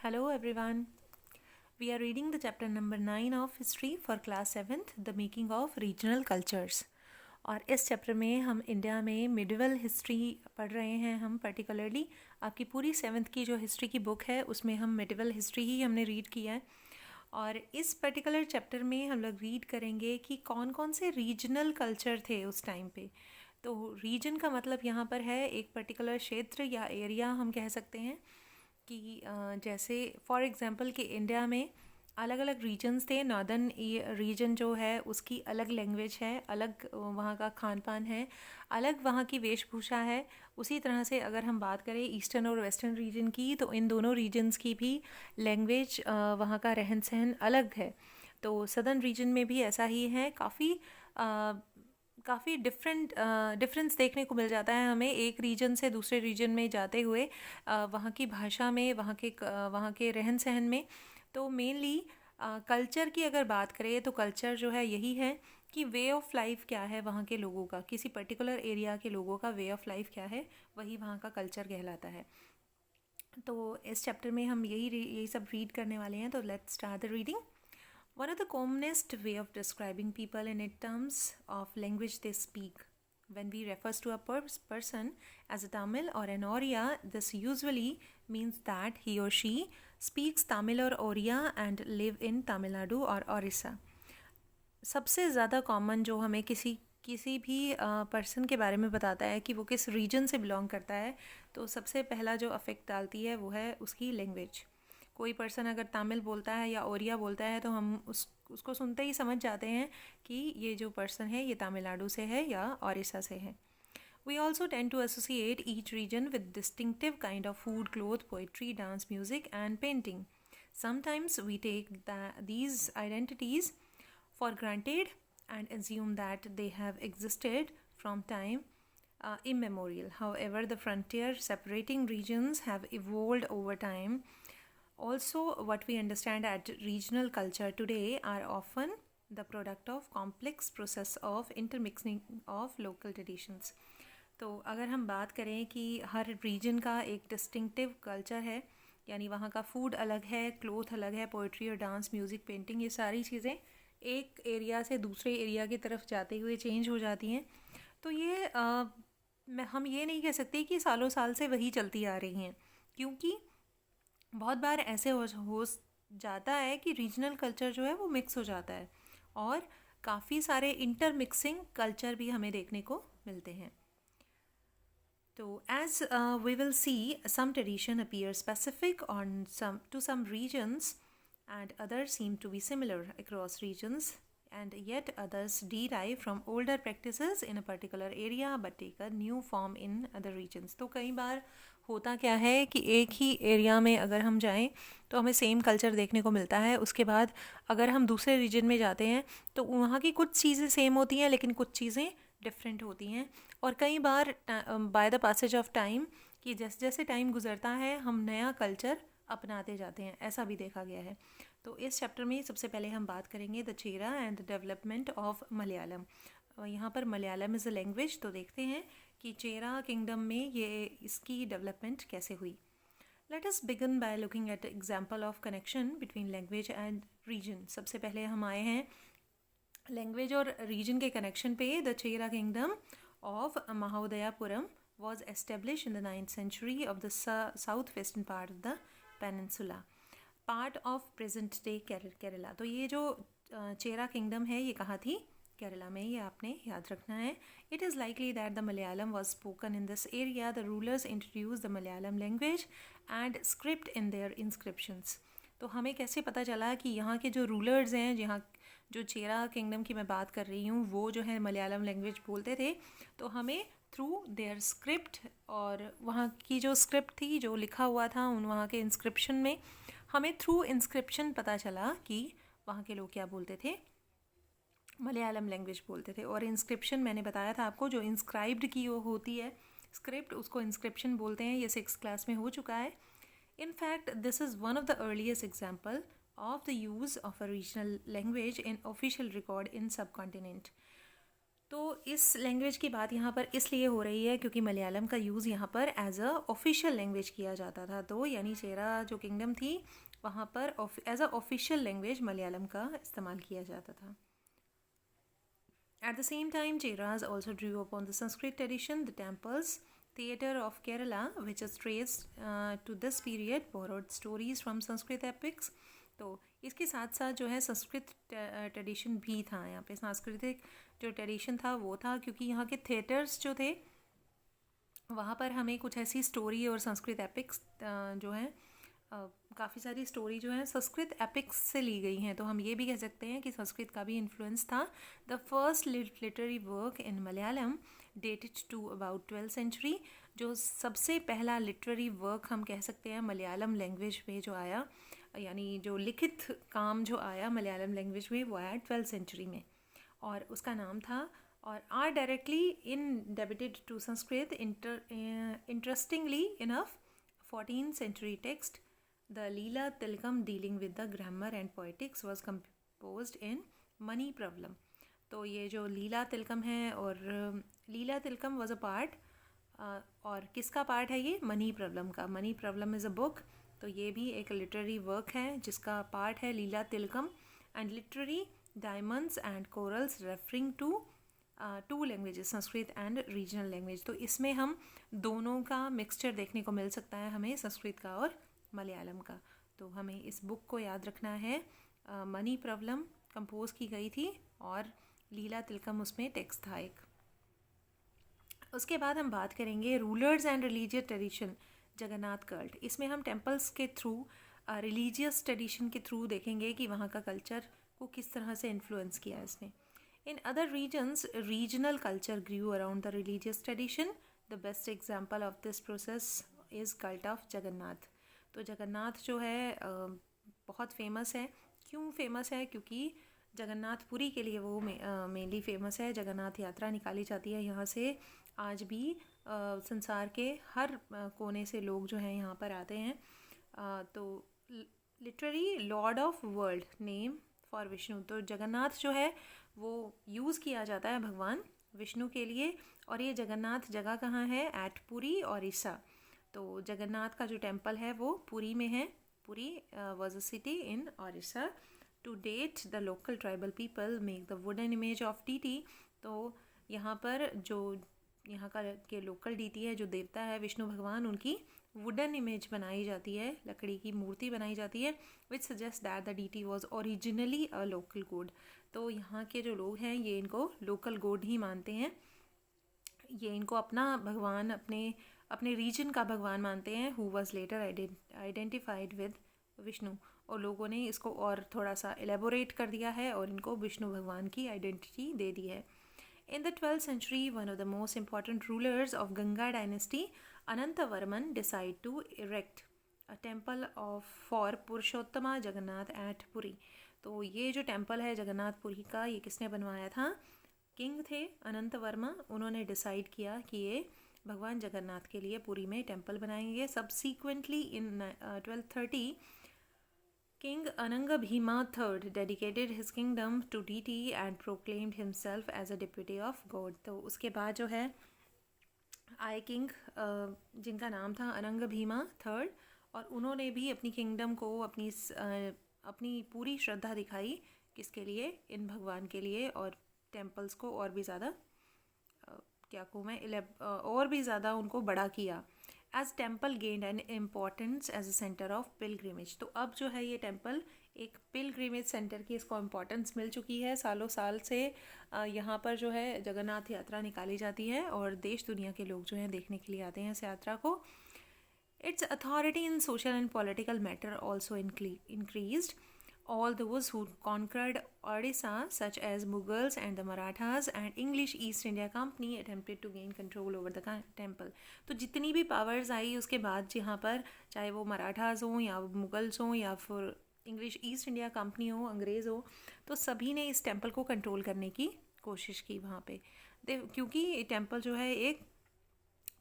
Hello everyone. We are reading the chapter number 9 of history for class 7th, The Making of Regional Cultures. और इस chapter में हम India में medieval history पढ़ रहे हैं। हम पर्टिकुलरली आपकी पूरी 7th की जो हिस्ट्री की बुक है उसमें हम मिडिवल हिस्ट्री ही हमने रीड किया है। और इस पर्टिकुलर चैप्टर में हम लोग रीड करेंगे कि कौन कौन से रीजनल कल्चर थे उस टाइम पे। तो रीजन का मतलब यहाँ पर है एक पर्टिकुलर क्षेत्र या एरिया हम कह सकते हैं कि जैसे फॉर एग्ज़ाम्पल कि इंडिया में अलग अलग रीजन्स थे। नॉर्दर्न रीजन जो है उसकी अलग लैंग्वेज है, अलग वहाँ का खान पान है, अलग वहाँ की वेशभूषा है। उसी तरह से अगर हम बात करें ईस्टर्न और वेस्टर्न रीजन की, तो इन दोनों रीजन्स की भी लैंग्वेज, वहाँ का रहन सहन अलग है। तो सदर्न रीजन में भी ऐसा ही है। काफ़ी डिफरेंस देखने को मिल जाता है हमें एक रीजन से दूसरे रीजन में जाते हुए, वहाँ की भाषा में, वहाँ के रहन सहन में। तो मेनली कल्चर की अगर बात करें तो कल्चर जो है यही है कि वे ऑफ लाइफ क्या है वहाँ के लोगों का, किसी पर्टिकुलर एरिया के लोगों का वे ऑफ लाइफ क्या है, वही वहाँ का कल्चर कहलाता है। तो इस चैप्टर में हम यही सब रीड करने वाले हैं। तो let's start the reading. One of the commonest way of describing people in terms of language they speak. When we refers to a person as a Tamil or an Oriya, this usually means that he or she speaks Tamil or Oriya and live in Tamil Nadu or Orissa. सबसे ज़्यादा common जो हमें किसी भी person के बारे में बताता है कि वो किस रीजन से बिलोंग करता है, तो सबसे पहला जो अफेक्ट डालती है वो है उसकी लैंग्वेज। कोई पर्सन अगर तमिल बोलता है या ओरिया बोलता है तो हम उसको सुनते ही समझ जाते हैं कि ये जो पर्सन है ये तमिलनाडु से है या ओडिशा से है। We also tend to associate each region with distinctive kind of food, cloth, poetry, dance, music, and painting. Sometimes we take these identities for granted and assume that they have existed from time immemorial. However, the frontier separating regions have evolved over time. Also, what we understand as regional culture today are often the product of complex process of intermixing of local traditions. तो अगर हम बात करें कि हर reason का एक distinctive culture है, यानी वहाँ का फूड अलग है, क्लोथ अलग है, पोइट्री और डांस, म्यूज़िक, पेंटिंग, ये सारी चीज़ें एक एरिया से दूसरे एरिया की तरफ जाते हुए चेंज हो जाती हैं। तो ये हम ये नहीं कह सकते कि सालों साल से वही चलती आ रही हैं, क्योंकि बहुत बार ऐसे हो जाता है कि रीजनल कल्चर जो है वो मिक्स हो जाता है और काफ़ी सारे इंटरमिक्सिंग कल्चर भी हमें देखने को मिलते हैं। तो as we will see, some tradition appear specific on some regions and others seem to be similar across regions, and yet others derive from older practices in a particular area but take a new form in other regions. तो कई बार होता क्या है कि एक ही area में अगर हम जाएं तो हमें सेम कल्चर देखने को मिलता है, उसके बाद अगर हम दूसरे रीजन में जाते हैं तो वहाँ की कुछ चीज़ें सेम होती हैं लेकिन कुछ चीज़ें डिफरेंट होती हैं। और कई बार by the passage of time, कि जैसे जैसे टाइम गुजरता है हम नया कल्चर अपनाते जाते हैं, ऐसा भी देखा गया है। तो इस चैप्टर में सबसे पहले हम बात करेंगे the Chera and the development of Malayalam. यहाँ पर मलयालम इज़ अ लैंग्वेज, तो देखते हैं कि चेरा किंगडम में ये इसकी डेवलपमेंट कैसे हुई। Let us begin by looking at example of connection between language and region. सबसे पहले हम आए हैं लैंग्वेज और रीजन के कनेक्शन पे। The Chera kingdom of Mahodhayapuram was established in the 9th century of the southwestern part of the peninsula, part of present day Kerala. तो ये जो चेरा किंगडम है ये कहाँ थी? केरला में, ये आपने याद रखना है। It is likely that the Malayalam was spoken in this area. The rulers introduced the Malayalam language and script in their inscriptions. तो हमें कैसे पता चला कि यहाँ के जो रूलर्स हैं, यहाँ जो चेरा किंगडम की मैं बात कर रही हूँ, वो जो है मलयालम लैंग्वेज बोलते थे। तो हमें थ्रू देयर स्क्रिप्ट, और वहाँ की जो स्क्रिप्ट थी, जो लिखा हुआ था उन वहाँ के इंस्क्रिप्शन में, हमें थ्रू इंस्क्रिप्शन पता चला कि वहाँ के लोग क्या बोलते थे, मलयालम लैंग्वेज बोलते थे। और इंस्क्रिप्शन मैंने बताया था आपको, जो इंस्क्राइब्ड की वो होती है स्क्रिप्ट, उसको इंस्क्रिप्शन बोलते हैं। ये 6th क्लास में हो चुका है। In fact, this is one of the earliest example of the use of a regional language in official record in subcontinent. तो इस लैंग्वेज की बात यहाँ पर इसलिए हो रही है क्योंकि मलयालम का यूज़ यहाँ पर एज अ ऑफिशियल लैंग्वेज किया जाता था। तो यानी चेरा जो किंगडम थी वहाँ पर as a official language Malayalam का इस्तेमाल किया जाता था। At the same time, Cheras also drew upon the Sanskrit tradition. The temples, theatre of Kerala, which is traced to this period, borrowed stories from Sanskrit epics. तो इसके साथ साथ जो है संस्कृत ट्रेडिशन भी था यहाँ पे, सांस्कृतिक जो ट्रेडिशन था वो था, क्योंकि यहाँ के थिएटर्स जो थे वहाँ पर हमें कुछ ऐसी स्टोरी और संस्कृत एपिक्स जो हैं काफ़ी सारी स्टोरी जो है संस्कृत एपिक्स से ली गई हैं। तो हम ये भी कह सकते हैं कि संस्कृत का भी इन्फ्लुएंस था। The first literary work in Malayalam dated to about 12th century. जो सबसे पहला लिटरेरी वर्क हम कह सकते हैं मलयालम लैंग्वेज में जो आया, यानी जो लिखित काम जो आया मलयालम लैंग्वेज में, वो आया 12th सेंचुरी में, और उसका नाम था और are directly indebted to Sanskrit. Interestingly enough 14th century text, the Leela Tilakam dealing with the grammar and poetics was composed in Mani Prablam। तो ये जो लीला तिलकम है, और लीला तिलकम वॉज अ पार्ट, और किसका पार्ट है ये? मनी प्रॉब्लम का। Money problem is a book. तो ये भी एक लिटरेरी वर्क है जिसका पार्ट है Lilatilakam and literary diamonds and corals referring to to languages, Sanskrit and regional language. तो इसमें हम दोनों का मिक्सचर देखने को मिल सकता है हमें, संस्कृत का और मलयालम का। तो हमें इस बुक को याद रखना है। मनी प्रॉब्लम कंपोज की गई थी और लीला तिलकम उसमें टेक्स्ट था एक। उसके बाद हम बात करेंगे rulers and religious tradition, Jagannath cult. इसमें हम टेम्पल्स के थ्रू, रिलीजियस ट्रेडिशन के थ्रू देखेंगे कि वहाँ का कल्चर को किस तरह से इन्फ्लुएंस किया इसने। In other regions, regional culture grew around the religious tradition. The best example of this process is cult of Jagannath. तो जगन्नाथ जो है बहुत फेमस है। क्यों फेमस है? क्योंकि जगन्नाथपुरी के लिए वो मेनली फेमस है। जगन्नाथ यात्रा निकाली जाती है यहाँ से। आज भी संसार के हर कोने से लोग जो हैं यहाँ पर आते हैं। तो literally Lord of world name for Vishnu. तो जगन्नाथ जो है वो यूज़ किया जाता है भगवान विष्णु के लिए। और ये जगन्नाथ जगह कहाँ है? एट पुरी ओडिशा। तो जगन्नाथ का जो टेम्पल है वो पुरी में है। Puri was a city in Odisha. To date the local tribal people make the wooden image of deity. तो यहाँ पर जो यहाँ का के लोकल डीटी है, जो देवता है विष्णु भगवान, उनकी वुडन इमेज बनाई जाती है, लकड़ी की मूर्ति बनाई जाती है, which suggest that the deity was originally a local god. तो यहाँ के जो लोग हैं ये इनको लोकल गॉड ही मानते हैं। ये इनको अपना भगवान, अपने रीजन का भगवान मानते हैं, who was later identified with Vishnu. और लोगों ने इसको और थोड़ा सा एलेबोरेट कर दिया है और इनको विष्णु भगवान की आइडेंटिटी दे दी है। In the 12th century, one of the most important rulers of Ganga dynasty, Anantavarman, decided to erect a temple for Purushottama Jagannath at Puri. तो ये जो टेम्पल है जगन्नाथपुरी का, ये किसने बनवाया था? किंग थे अनंतवर्मा। उन्होंने डिसाइड किया कि ये भगवान जगन्नाथ के लिए पुरी में टेम्पल बनाएंगे। Subsequently in 1230 King Ananga Bhima III dedicated his kingdom to deity and proclaimed himself as a deputy of God। तो उसके बाद जो है आए किंग जिनका नाम था अनंग भीमा III, और उन्होंने भी अपनी किंगडम को, अपनी पूरी श्रद्धा दिखाई किसके लिए? इन भगवान के लिए। और टेम्पल्स को और भी ज़्यादा क्या कहूँ मैं, और भी ज़्यादा उनको बड़ा किया। As temple gained an importance as a centre of pilgrimage. तो अब जो है ये टेम्पल एक पिलग्रिमेज सेंटर की इसको इम्पॉर्टेंस मिल चुकी है। सालों साल से यहाँ पर जो है जगन्नाथ यात्रा निकाली जाती है और देश दुनिया के लोग जो हैं देखने के लिए आते हैं इस यात्रा को। It's authority in social and political matter also increased. All those who conquered Odisha, such as Mughals and the Marathas and English East India Company, attempted to gain control over the temple। तो जितनी भी powers आई उसके बाद यहाँ पर, चाहे वो मराठास हों या मुगल्स हों या फिर इंग्लिश ईस्ट इंडिया कंपनी हो, अंग्रेज़ हो, तो सभी ने इस टेम्पल को कंट्रोल करने की कोशिश की वहाँ पे। क्योंकि टेम्पल जो है एक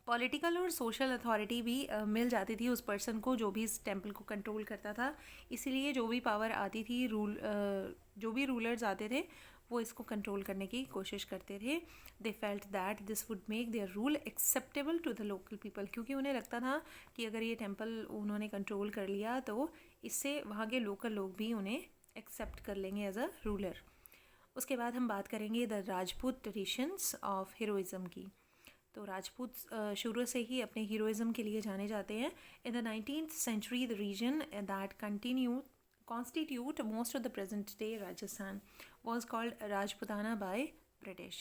पॉलिटिकल और सोशल अथॉरिटी भी मिल जाती थी उस पर्सन को जो भी इस टेम्पल को कंट्रोल करता था। इसीलिए जो भी पावर आती थी, जो भी रूलर्स आते थे, वो इसको कंट्रोल करने की कोशिश करते थे. They felt that this would make their rule acceptable to the local people, क्योंकि उन्हें लगता था कि अगर ये टेम्पल उन्होंने कंट्रोल कर लिया तो इससे वहाँ के लोकल लोग भी उन्हें एक्सेप्ट कर लेंगे एज अ रूलर. उसके बाद हम बात करेंगे the Rajput traditions of heroism की. तो राजपूत शुरू से ही अपने हीरोइज़म के लिए जाने जाते हैं. In the 19th century the region that constitute most of the present day Rajasthan was called Rajputana by British.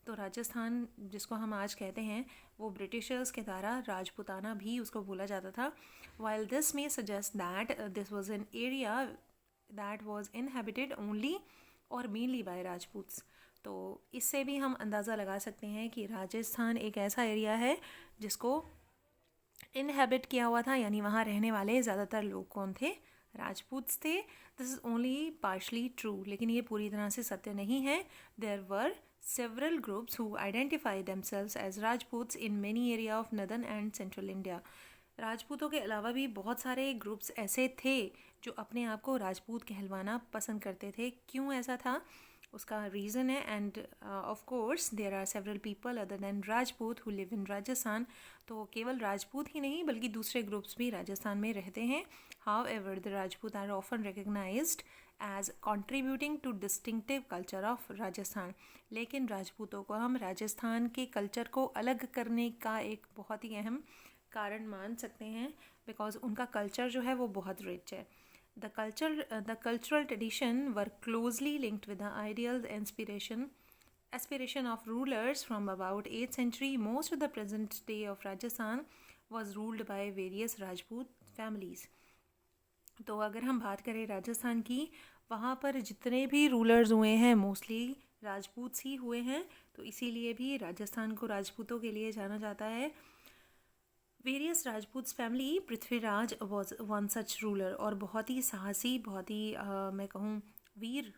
तो राजस्थान जिसको हम आज कहते हैं वो ब्रिटिशर्स के द्वारा राजपूताना भी उसको बोला जाता था. while this may suggest that this was an area that was inhabited only or mainly by Rajputs. तो इससे भी हम अंदाज़ा लगा सकते हैं कि राजस्थान एक ऐसा एरिया है जिसको इनहेबिट किया हुआ था, यानी वहाँ रहने वाले ज़्यादातर लोग कौन थे? राजपूत्स थे. This is only partially true, लेकिन ये पूरी तरह से सत्य नहीं है. There were several groups who identify themselves as Rajputs in many area of northern and central India. राजपूतों के अलावा भी बहुत सारे ग्रुप्स ऐसे थे जो अपने आप को राजपूत कहलवाना पसंद करते थे. क्यों ऐसा था उसका रीज़न है. And of course there are several people other than Rajput who live in Rajasthan. तो केवल राजपूत ही नहीं बल्कि दूसरे ग्रुप्स भी राजस्थान में रहते हैं. However the Rajput are often recognised as contributing to distinctive culture of Rajasthan. लेकिन राजपूतों को हम राजस्थान के कल्चर को अलग करने का एक बहुत ही अहम कारण मान सकते हैं, बिकॉज उनका कल्चर जो है वो बहुत रिच है. The cultural tradition were closely linked with the ideals and aspiration of rulers from about 8th century. Most of the present day of Rajasthan was ruled by various Rajput families. तो अगर हम बात करें राजस्थान की, वहाँ पर जितने भी रूलर्स हुए हैं मोस्टली राजपूत ही हुए हैं. तो इसीलिए भी राजस्थान को राजपूतों के लिए जाना जाता है. Various Rajput family, Prithviraj was one such ruler. और बहुत ही साहसी, बहुत ही मैं कहूँ वीर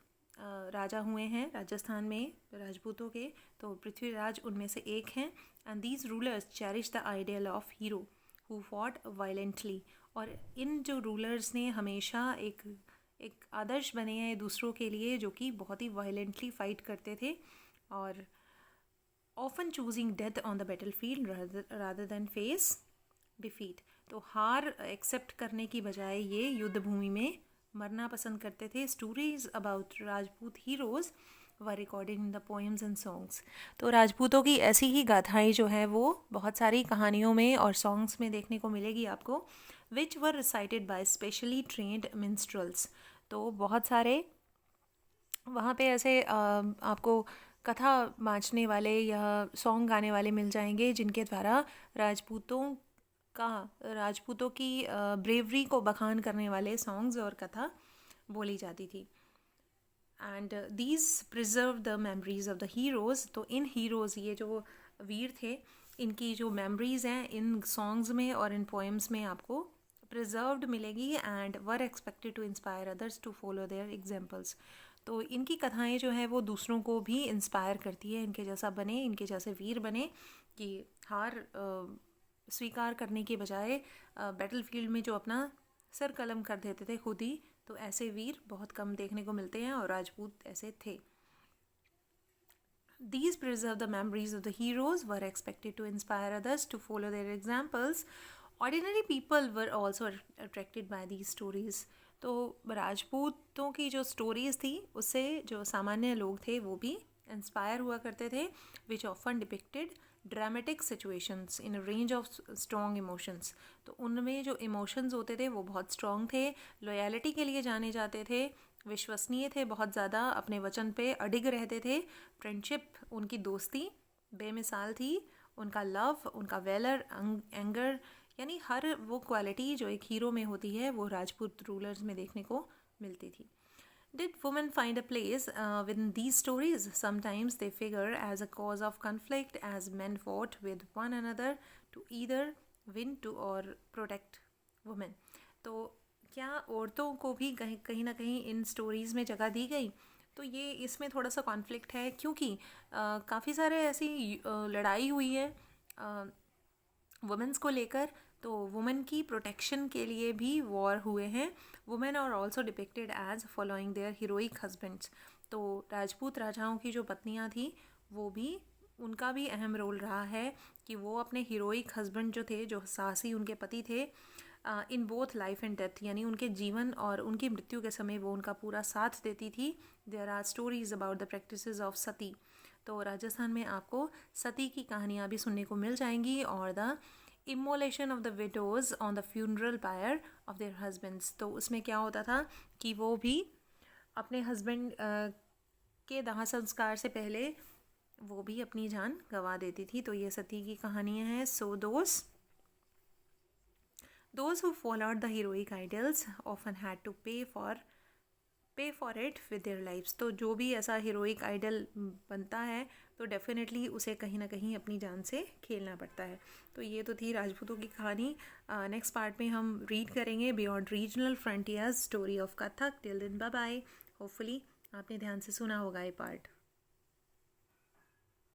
राजा हुए हैं राजस्थान में राजपूतों के. तो पृथ्वीराज उनमें से एक हैं. And these rulers cherish the ideal of hero who fought violently. और इन जो रूलर्स ने हमेशा एक आदर्श बने हैं दूसरों के लिए जो कि बहुत ही वायलेंटली फाइट करते थे. और often choosing death on the battle field rather than face defeat. तो हार एक्सेप्ट करने की बजाय ये युद्ध भूमि में मरना पसंद करते थे. Stories about Rajput heroes were recorded in the poems and songs. तो राजपूतों की ऐसी ही गाथाएं जो है वो बहुत सारी कहानियों में और सॉन्ग्स में देखने को मिलेगी आपको. विच वर रिसाइटेड बाय स्पेशली ट्रेंड मिन्स्ट्रल्स. तो बहुत सारे वहाँ पे ऐसे आपको कथा बाँचने वाले या सॉन्ग गाने वाले मिल जाएंगे जिनके द्वारा राजपूतों की ब्रेवरी को बखान करने वाले सॉन्ग्स और कथा बोली जाती थी. And these preserve the memories of the heroes. तो इन हीरोज़, ये जो वीर थे, इनकी जो मेमोरीज़ हैं इन सॉन्ग्स में और इन पोएम्स में आपको प्रिजर्व्ड मिलेगी. And were expected to inspire others to follow their examples. तो इनकी कथाएं जो है वो दूसरों को भी इंस्पायर करती है, इनके जैसा बने, इनके जैसे वीर बने, कि हार स्वीकार करने के बजाय बैटल फील्ड में जो अपना सर कलम कर देते थे खुद ही. तो ऐसे वीर बहुत कम देखने को मिलते हैं और राजपूत ऐसे थे. These preserve the memories of the heroes, were expected to inspire others to follow their examples. Ordinary people were also attracted by these stories. तो राजपूतों की जो स्टोरीज़ थी उससे जो सामान्य लोग थे वो भी इंस्पायर हुआ करते थे. Which often depicted dramatic situations in a range of strong emotions. तो उनमें जो इमोशंस होते थे वो बहुत स्ट्रॉन्ग थे. लॉयल्टी के लिए जाने जाते थे, विश्वसनीय थे बहुत ज़्यादा, अपने वचन पे अडिग रहते थे. फ्रेंडशिप, उनकी दोस्ती बेमिसाल थी. उनका लव, उनका वेलर, एंगर, यानी हर वो क्वालिटी जो एक हीरो में होती है वो राजपूत रूलर्स में देखने को मिलती थी. Did women find a place within these stories? Sometimes they figure as a cause of conflict as men fought with one another to either win to or protect women. तो क्या औरतों को भी कहीं ना कहीं इन स्टोरीज़ में जगह दी गई? तो ये इसमें थोड़ा सा कॉन्फ्लिक्ट है क्योंकि काफ़ी सारे ऐसी लड़ाई हुई है वुमेंस को लेकर. तो वुमेन की प्रोटेक्शन के लिए भी वॉर हुए हैं. Women are also depicted as following their heroic husbands. तो राजपूत राजाओं की जो पत्नियां थी वो भी, उनका भी अहम रोल रहा है कि वो अपने हीरोइक हस्बैंड जो थे, जो साहसी उनके पति थे, in both life and death, यानी उनके जीवन और उनकी मृत्यु के समय वो उनका पूरा साथ देती थी। There are stories about the practices of sati. तो राजस्थान में आपको सती की कहानियाँ भी सुनने को मिल जाएंगी, और the immolation of the widows on the funeral pyre of their husbands. तो उसमें क्या होता था कि वो भी अपने हस्बैंड के दाह संस्कार से पहले वो भी अपनी जान गंवा देती थी। तो ये सती की कहानियाँ हैं। सो those who followed the heroic ideals often had to pay for it with their lives। तो जो भी ऐसा हीरोइक आइडल बनता है तो डेफिनेटली उसे कहीं ना कहीं अपनी जान से खेलना पड़ता है। तो ये तो थी राजपूतों की कहानी। नेक्स्ट पार्ट में हम रीड करेंगे beyond regional frontiers, story of Kathak. Till then bye bye. Hopefully आपने ध्यान से सुना होगा ये पार्ट।